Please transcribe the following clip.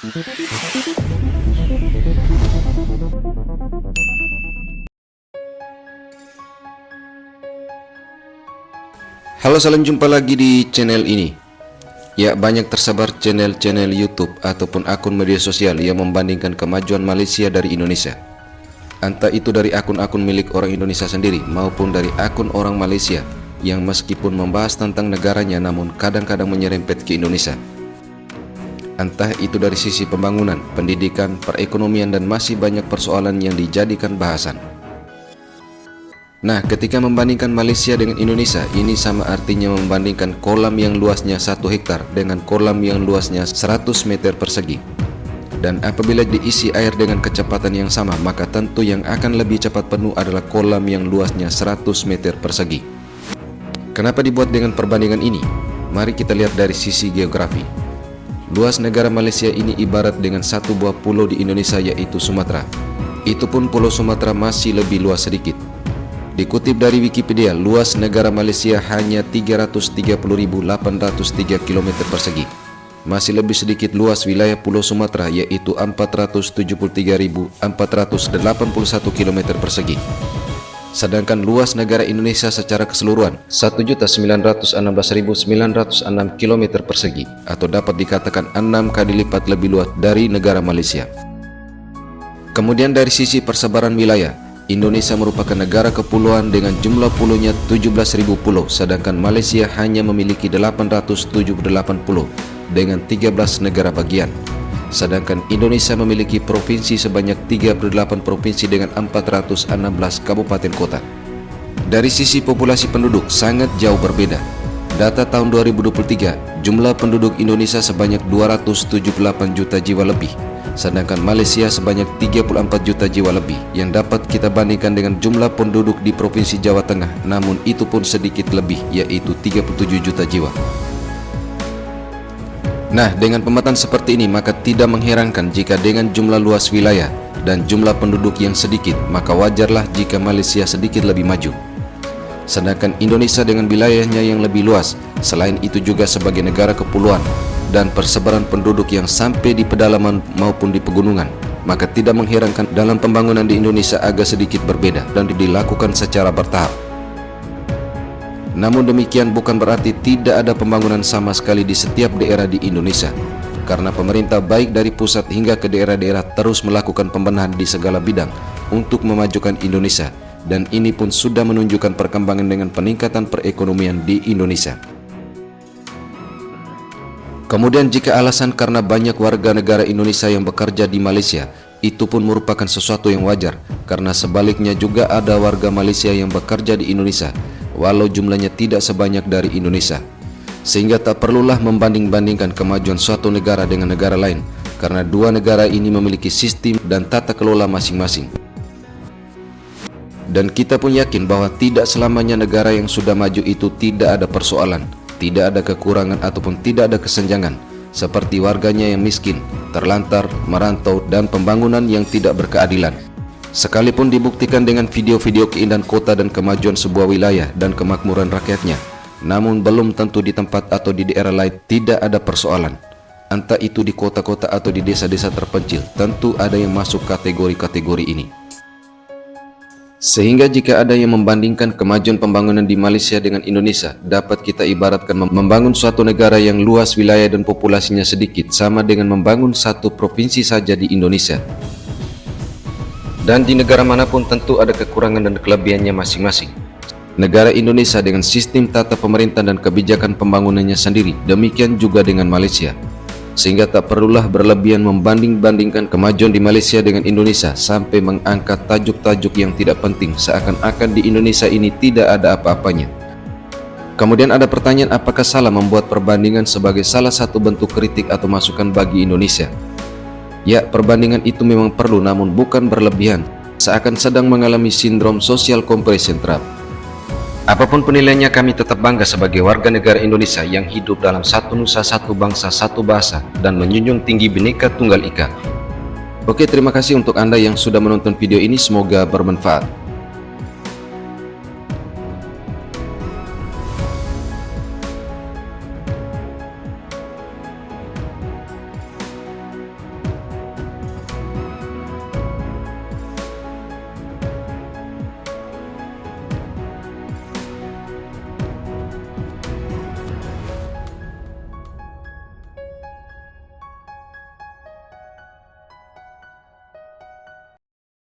Halo, salam jumpa lagi di channel ini. Ya, banyak tersebar channel-channel YouTube ataupun akun media sosial yang membandingkan kemajuan Malaysia dari Indonesia. Entah itu dari akun-akun milik orang Indonesia sendiri maupun dari akun orang Malaysia yang meskipun membahas tentang negaranya namun kadang-kadang menyerempet ke Indonesia. Entah itu dari sisi pembangunan, pendidikan, perekonomian, dan masih banyak persoalan yang dijadikan bahasan. Nah, ketika membandingkan Malaysia dengan Indonesia, ini sama artinya membandingkan kolam yang luasnya 1 hektar dengan kolam yang luasnya 100 meter persegi. Dan apabila diisi air dengan kecepatan yang sama, maka tentu yang akan lebih cepat penuh adalah kolam yang luasnya 100 meter persegi. Kenapa dibuat dengan perbandingan ini? Mari kita lihat dari sisi geografi. Luas negara Malaysia ini ibarat dengan satu buah pulau di Indonesia, yaitu Sumatera. Itu pun Pulau Sumatera masih lebih luas sedikit. Dikutip dari Wikipedia, luas negara Malaysia hanya 330.803 km persegi. Masih lebih sedikit luas wilayah Pulau Sumatera, yaitu 473.481 km persegi. Sedangkan luas negara Indonesia secara keseluruhan 1.916.906 km persegi, atau dapat dikatakan 6 kali lipat lebih luas dari negara Malaysia. Kemudian dari sisi persebaran wilayah, Indonesia merupakan negara kepulauan dengan jumlah pulaunya 17.000 pulau, sedangkan Malaysia hanya memiliki 878 pulau dengan 13 negara bagian. Sedangkan Indonesia memiliki provinsi sebanyak 38 provinsi dengan 416 kabupaten kota. Dari sisi populasi penduduk sangat jauh berbeda. Data tahun 2023, jumlah penduduk Indonesia sebanyak 278 juta jiwa lebih, sedangkan Malaysia sebanyak 34 juta jiwa lebih, yang dapat kita bandingkan dengan jumlah penduduk di Provinsi Jawa Tengah, namun itu pun sedikit lebih, yaitu 37 juta jiwa. Nah, dengan pemetaan seperti ini, maka tidak mengherankan jika dengan jumlah luas wilayah dan jumlah penduduk yang sedikit, maka wajarlah jika Malaysia sedikit lebih maju. Sedangkan Indonesia dengan wilayahnya yang lebih luas, selain itu juga sebagai negara kepulauan dan persebaran penduduk yang sampai di pedalaman maupun di pegunungan, maka tidak mengherankan dalam pembangunan di Indonesia agak sedikit berbeda dan dilakukan secara bertahap. Namun demikian bukan berarti tidak ada pembangunan sama sekali di setiap daerah di Indonesia, karena pemerintah baik dari pusat hingga ke daerah-daerah terus melakukan pembenahan di segala bidang untuk memajukan Indonesia, dan ini pun sudah menunjukkan perkembangan dengan peningkatan perekonomian di Indonesia. Kemudian jika alasan karena banyak warga negara Indonesia yang bekerja di Malaysia, itu pun merupakan sesuatu yang wajar, karena sebaliknya juga ada warga Malaysia yang bekerja di Indonesia, walau jumlahnya tidak sebanyak dari Indonesia. Sehingga tak perlulah membanding-bandingkan kemajuan suatu negara dengan negara lain, karena dua negara ini memiliki sistem dan tata kelola masing-masing. Dan kita pun yakin bahwa tidak selamanya negara yang sudah maju itu tidak ada persoalan, tidak ada kekurangan ataupun tidak ada kesenjangan, seperti warganya yang miskin, terlantar, merantau, dan pembangunan yang tidak berkeadilan. Sekalipun dibuktikan dengan video-video keindahan kota dan kemajuan sebuah wilayah dan kemakmuran rakyatnya, namun belum tentu di tempat atau di daerah lain tidak ada persoalan. Entah itu di kota-kota atau di desa-desa terpencil, tentu ada yang masuk kategori-kategori ini. Sehingga jika ada yang membandingkan kemajuan pembangunan di Malaysia dengan Indonesia, dapat kita ibaratkan membangun suatu negara yang luas wilayah dan populasinya sedikit sama dengan membangun satu provinsi saja di Indonesia. Dan di negara manapun tentu ada kekurangan dan kelebihannya masing-masing. Negara Indonesia dengan sistem tata pemerintahan dan kebijakan pembangunannya sendiri, demikian juga dengan Malaysia. Sehingga tak perlulah berlebihan membanding-bandingkan kemajuan di Malaysia dengan Indonesia sampai mengangkat tajuk-tajuk yang tidak penting, seakan-akan di Indonesia ini tidak ada apa-apanya. Kemudian ada pertanyaan, apakah salah membuat perbandingan sebagai salah satu bentuk kritik atau masukan bagi Indonesia? Ya, perbandingan itu memang perlu, namun bukan berlebihan, seakan sedang mengalami sindrom social compression trap. Apapun penilaiannya, kami tetap bangga sebagai warga negara Indonesia yang hidup dalam satu nusa, satu bangsa, satu bahasa, dan menjunjung tinggi Bhinneka Tunggal Ika. Oke, terima kasih untuk Anda yang sudah menonton video ini, semoga bermanfaat.